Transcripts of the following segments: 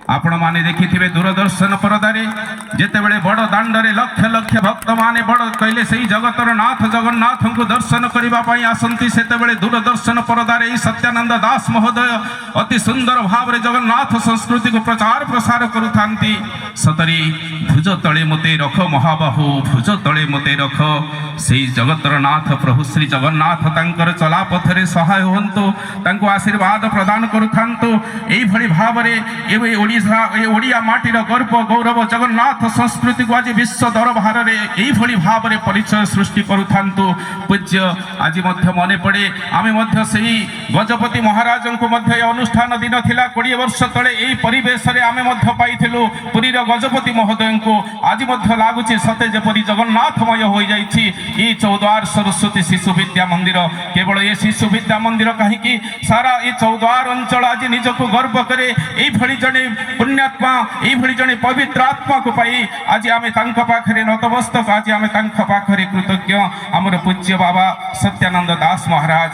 आपण माने देखिथिबे दूरदर्शन परदारे जेतेबेले बड़ दांडरे लक्ष लक्ष भक्त माने बड़ कहले सही जगतर नाथ जगन्नाथ को दर्शन करबा पई आसंती सेतेबेले दूरदर्शन परदारे ई सत्यानंद दास महोदय अति सुंदर भाव रे जगन्नाथ संस्कृति को प्रचार प्रसार करुथांती। सतरी भुज तले मते रख महाबाहु भुज तले मते रख सेई जगतर नाथ प्रभु श्री जगन्नाथ तांकर चला पथरे सहाय होंतु तांको आशीर्वाद प्रदान करुथांतु। एई भली भाव रे एबे ओडिया माटीर गर्व गौरव जगन्नाथ संस्कृति को आज विश्व दरबार रे एई भली भाव रे परिचय सृष्टि करुथांतु। पूज्य आज मध्य मने पड़े आमे मध्य सेई गजपति महाराज को मध्य अनुष्ठान दिन थिला 20 वर्ष तले एई परिवेश रे आमे मध्य पाइथिलु पुरीर गजपति महोदय को आज मध्य लागुची सते जेपरि जगन्नाथमय होई जाईछि। ई चौद्वार सरस्वती शिशु विद्या मंदिर केवल ये शिशु विद्या मंदिर कहीं सारा ये चौद्वार अंचल आज निजको गर्व करे एई भली जने पुण्यात्मा एई भली जने पवित्र आत्मा को पाई आज आमे तांका पाखरे नतमस्तक आज आमे तांका पाखरे कृतज्ञ। आमर पूज्य बाबा सत्यानंद दास महाराज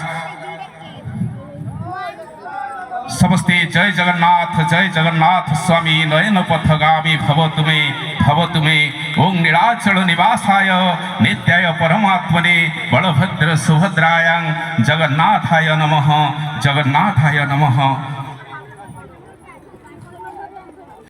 समस्ते जय जगन्नाथ स्वामी नयन पथगामी भव तुमे ओं नीलाचल निवासाय नित्याय परमात्मने बलभद्र सुभद्रायां जगन्नाथाय नमः।